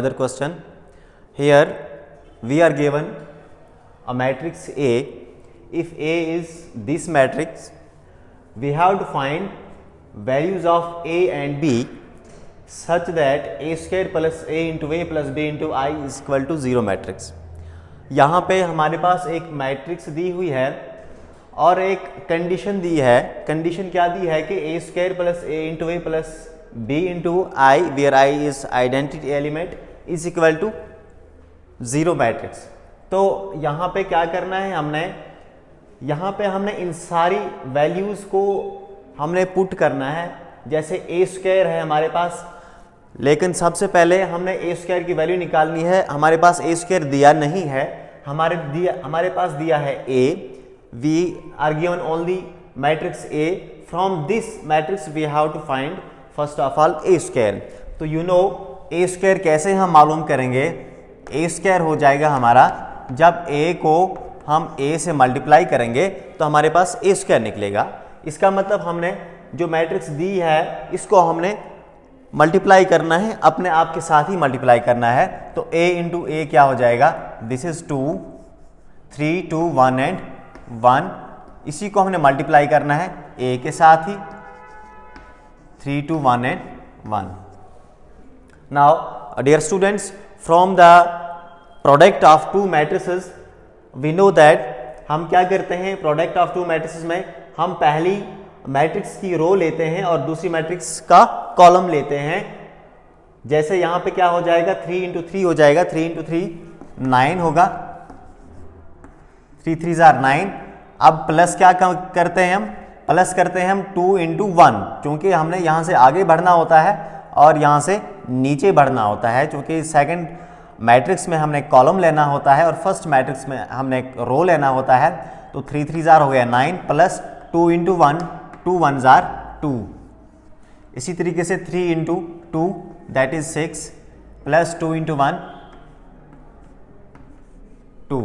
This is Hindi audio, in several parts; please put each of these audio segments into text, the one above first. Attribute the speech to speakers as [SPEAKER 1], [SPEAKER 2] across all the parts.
[SPEAKER 1] Another question. Here we are given a matrix A. If A is this matrix, we have to find values of A and B such that A square plus A into A plus B into I is equal to 0 matrix. यहाँ पे हमारे पास एक मैट्रिक्स दी हुई है और एक कंडीशन दी है. कंडीशन क्या दी है कि A square plus A into A plus B into I where I is identity element is equal to 0 matrix. तो यहाँ पे क्या करना है, यहाँ पे हमने इन सारी वैल्यूज़ को हमने पुट करना है. जैसे ए स्क्वायर है हमारे पास, लेकिन सबसे पहले हमने ए स्क्वायर की वैल्यू निकालनी है. हमारे पास ए स्क्वायर दिया नहीं है, हमारे पास दिया है A. We are given only matrix A. From this matrix we have to find first of all A square. तो यू नो ए स्क्वायर कैसे हम मालूम करेंगे. ए स्क्वायर हो जाएगा हमारा, जब ए को हम ए से मल्टीप्लाई करेंगे तो हमारे पास ए स्क्वायर निकलेगा. इसका मतलब हमने जो मैट्रिक्स दी है इसको हमने मल्टीप्लाई करना है, अपने आप के साथ ही मल्टीप्लाई करना है. तो a इंटू ए क्या हो जाएगा, दिस इज 2 3 2 1 एंड 1. इसी को हमने मल्टीप्लाई करना है a के साथ ही, 3 2 1 and 1. Now dear students, from the product of two matrices we know that हम क्या करते हैं. प्रोडक्ट ऑफ टू मैट्रिसेस में हम पहली मैट्रिक्स की रो लेते हैं और दूसरी मैट्रिक्स का कॉलम लेते हैं. जैसे यहाँ पे क्या हो जाएगा, 3 इंटू 3 हो जाएगा, 3 इंटू 3 9 होगा, 3 3 जार 9. अब प्लस क्या करते हैं हम, प्लस करते हैं हम 2 इंटू 1, क्योंकि हमने यहाँ से आगे बढ़ना होता है और यहाँ से नीचे बढ़ना होता है. क्योंकि सेकंड मैट्रिक्स में हमने कॉलम लेना होता है और फर्स्ट मैट्रिक्स में हमने रो लेना होता है. तो 3 3 जार हो गया 9 प्लस 2 इंटू 1, 2 1 जार 2. इसी तरीके से 3 into 2 that is 6 plus 2 into 1 2.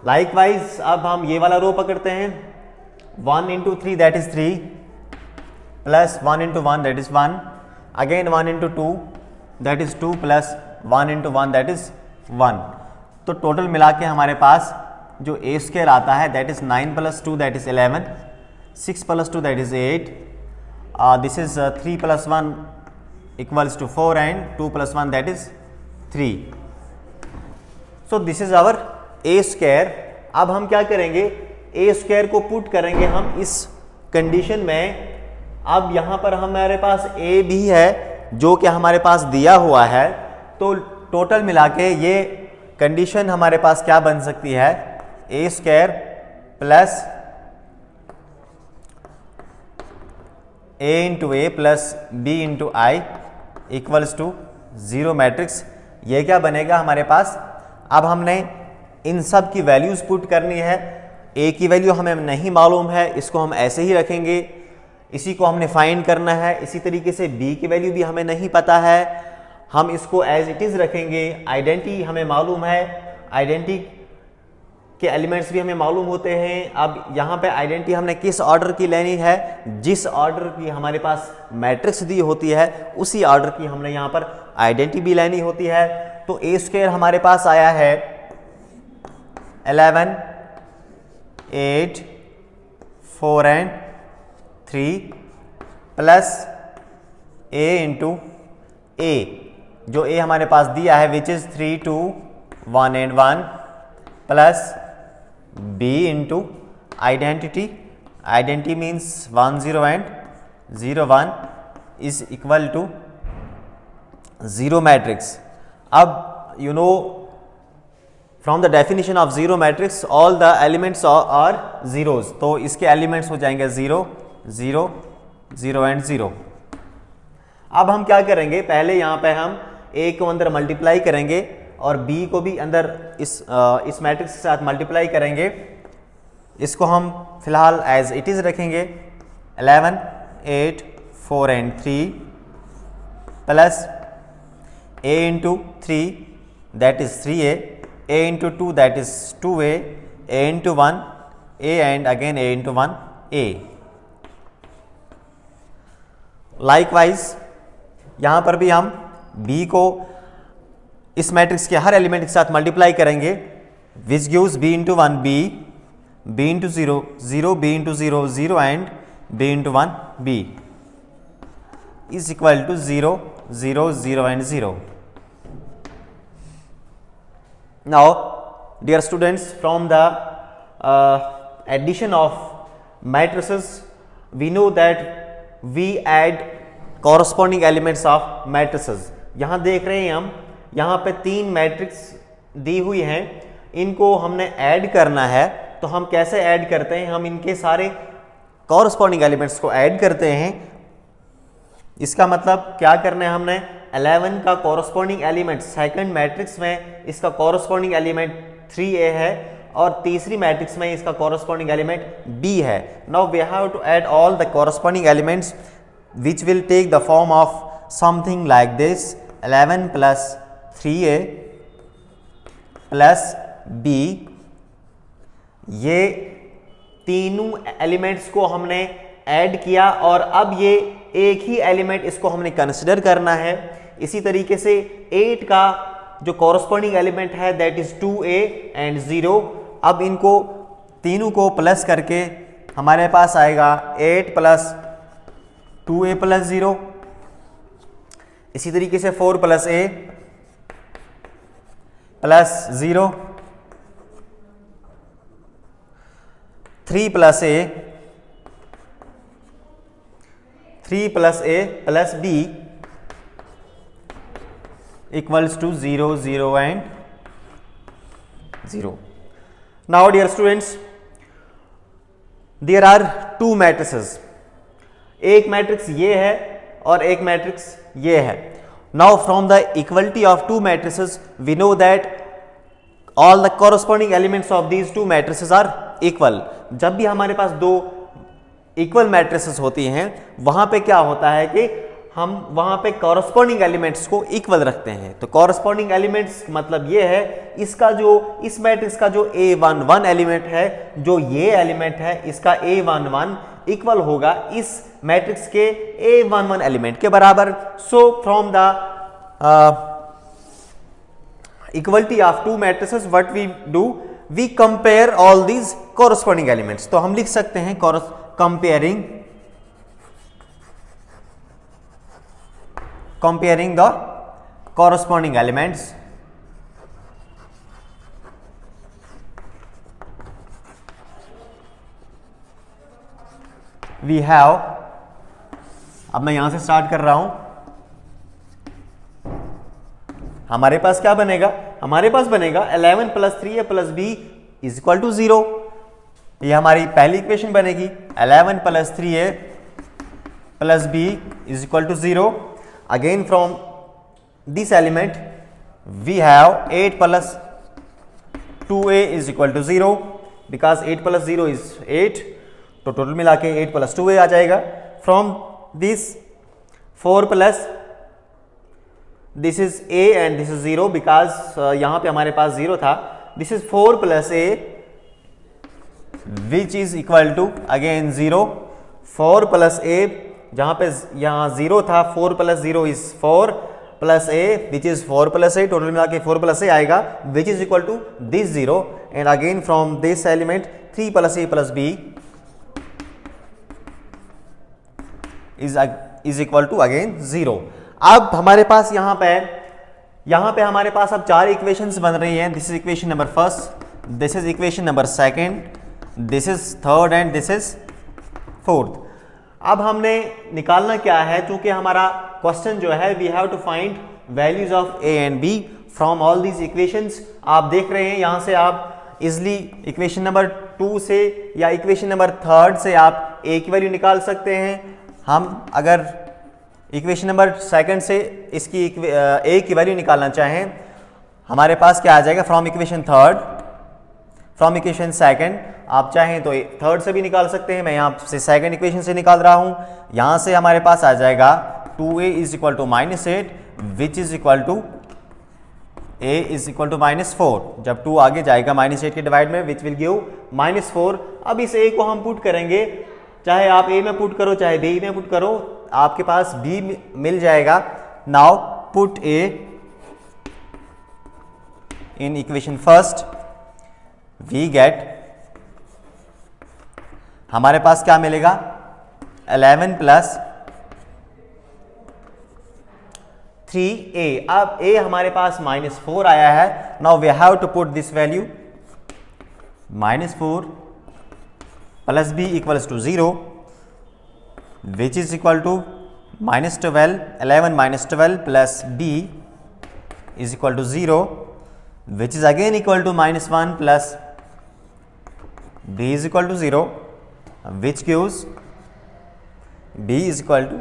[SPEAKER 1] Likewise अब हम ये वाला रो पकड़ते हैं. 1 into 3 that is 3 plus 1 into 1 that is 1. Again 1 into 2 that is 2 plus 1 into 1 that is 1. तो टोटल मिला के हमारे पास जो ए स्क्वायर आता है that is 9 plus 2 that is 11, 6 plus 2 that is 8, this is 3 plus 1 equals to 4 and 2 plus 1 that is 3. So this is our A square. अब हम क्या करेंगे, ए स्क्वायर को पुट करेंगे हम इस कंडीशन में. अब यहाँ पर हमारे पास ए भी है जो कि हमारे पास दिया हुआ है. तो टोटल मिला के ये कंडीशन हमारे पास क्या बन सकती है, A square plus A into A plus B into I equals to 0 matrix. ये क्या बनेगा हमारे पास. अब हमने इन सब की वैल्यूज पुट करनी है. ए की वैल्यू हमें नहीं मालूम है, इसको हम ऐसे ही रखेंगे. इसी को हमने फाइंड करना है. इसी तरीके से बी की वैल्यू भी हमें नहीं पता है, हम इसको एज इट इज़ रखेंगे. आइडेंटिटी हमें मालूम है, आइडेंटिटी के एलिमेंट्स भी हमें मालूम होते हैं. अब यहाँ पे आइडेंटिटी हमने किस ऑर्डर की लेनी है, जिस ऑर्डर की हमारे पास मैट्रिक्स दी होती है उसी ऑर्डर की हमने यहाँ पर आइडेंटिटी भी लेनी होती है. तो ए स्क्वायर हमारे पास आया है 11 8 4 and 3 plus A into A, जो ए हमारे पास दिया है which is 3 2 1 and 1 plus B into identity. Identity means 1 0 and 0 1 is equal to 0 matrix. अब you know from the definition of 0 matrix all the elements are zeros. तो इसके एलिमेंट्स हो जाएंगे 0 0 0 एंड 0. अब हम क्या करेंगे, पहले यहाँ पे हम a को अंदर मल्टीप्लाई करेंगे और b को भी अंदर इस मैट्रिक्स के साथ मल्टीप्लाई करेंगे. इसको हम फिलहाल एज इट इज़ रखेंगे. 11 8 4 and 3 plus a into 3 that is 3a, a into 2 that is 2a, a into 1 a and again a into 1 a. Likewise यहाँ पर भी हम b को इस मैट्रिक्स के हर एलिमेंट के साथ मल्टीप्लाई करेंगे, which gives b into 1 b into 0 0, b into 0 0 and b into 1 b is equal to 0 0 0 and 0. Now dear students, from the addition of matrices we know that we add corresponding elements of matrices. यहाँ देख रहे हैं हम, यहाँ पे 3 मैट्रिक्स दी हुई हैं, इनको हमने ऐड करना है। तो हम कैसे ऐड करते हैं, हम इनके सारे कॉरस्पॉन्डिंग एलिमेंट्स को ऐड करते हैं। इसका मतलब क्या करना है, हमने 11 का कॉरस्पॉन्डिंग एलिमेंट सेकंड मैट्रिक्स में इसका कॉरस्पॉन्डिंग एलिमेंट 3a है और तीसरी मैट्रिक्स में इसका कॉरस्पॉन्डिंग एलिमेंट b है। Now we have to add all the corresponding elements which will take the form of something like this 11 plus 3a plus b। ये तीनों एलिमेंट्स को हमने ऐड किया और अब ये एक ही एलिमेंट इसको हमने कंसिडर करना है। इसी तरीके से 8 का जो कॉरस्पॉन्डिंग एलिमेंट है दैट इज 2a एंड 0। अब इनको तीनों को प्लस करके हमारे पास आएगा 8 प्लस 2a प्लस 0। इसी तरीके से 4 plus a plus 0, 3 plus a, 3 plus a plus b equals to 0 0 and 0. Now dear students, there are 2 matrices. एक मैट्रिक्स ये है और एक मैट्रिक्स ये है। Now from the equality of 2 matrices we know that all the corresponding elements of these 2 matrices are equal. जब भी हमारे पास 2 इक्वल मैट्रिसेस होती हैं वहां पे क्या होता है कि हम वहां पे कॉरस्पॉन्डिंग एलिमेंट्स को इक्वल रखते हैं। तो कॉरस्पॉन्डिंग एलिमेंट्स मतलब ये है, इसका जो इस मैट्रिक्स का जो a11 एलिमेंट है, जो ये एलिमेंट है इसका a11 इक्वल होगा इस मैट्रिक्स के a11 एलिमेंट के बराबर। So from the equality of 2 matrices what we do, we compare all these corresponding elements. तो हम लिख सकते हैं comparing the corresponding elements we have। अब मैं यहां से स्टार्ट कर रहा हूं। हमारे पास क्या बनेगा, हमारे पास बनेगा 11 plus 3a plus b is equal to 0। ये हमारी पहली इक्वेशन बनेगी, 11 plus 3a plus b is equal to 0। Again from this element we have 8 plus 2a is equal to 0 because 8 plus 0 is 8, तो टोटल मिला के 8 प्लस 2a आ जाएगा। From this 4 plus this is a and this is 0 because यहां पे हमारे पास 0 था। This is 4 plus a which is equal to again 0। 4 plus a, जहां पे यहां 0 था, 4 plus 0 is 4 plus a which is 4 plus a, total मिला के 4 प्लस a आएगा which is equal to this 0। And again from this element 3 plus a plus b is equal to again 0। अब हमारे पास यहां पे हमारे पास अब 4 इक्वेशंस बन रही हैं। This is equation number first, this is equation number second, this is third and this is fourth. अब हमने निकालना क्या है, चूंकि हमारा क्वेश्चन जो है we have to find values of a and b from all these equations. आप देख रहे हैं यहां से आप इजिली इक्वेशन नंबर 2 से या इक्वेशन नंबर 3 से आप a की वैल्यू निकाल सकते हैं। हम अगर इक्वेशन नंबर 2 से इसकी a की वैल्यू निकालना चाहें, हमारे पास क्या आ जाएगा, फ्रॉम इक्वेशन 3, फ्रॉम इक्वेशन 2 आप चाहें तो 3 से भी निकाल सकते हैं। मैं यहाँ से 2nd इक्वेशन से निकाल रहा हूँ। यहाँ से हमारे पास आ जाएगा 2a is equal to -8 which is equal to a is equal to -4। जब 2 आगे जाएगा -8 के डिवाइड में विच विल गिव -4। अब इस a को हम पुट करेंगे, चाहे आप a में पुट करो चाहे b में पुट करो, आपके पास b मिल जाएगा। Now put A in equation first, we get, हमारे पास क्या मिलेगा 11 प्लस 3A। अब A हमारे पास -4 आया है। Now we have to put this value -4 plus B equals to 0, which is equal to -12, 11 -12 plus B is equal to 0, which is again equal to -1 plus B is equal to 0, which gives B is equal to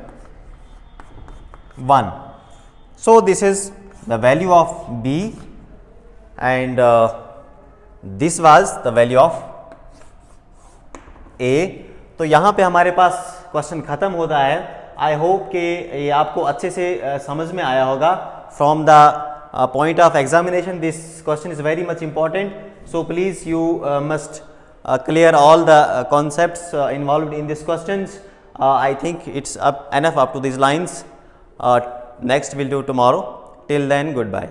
[SPEAKER 1] 1. So this is the value of B and this was the value of A. तो यहाँ पे हमारे पास क्वेश्चन खत्म होता है। आई होप कि ये आपको अच्छे से समझ में आया होगा। From the point of examination, this question is very much important, so please you must clear all the concepts involved in these questions. I think it's enough up to these lines. Next we'll do tomorrow. Till then, goodbye.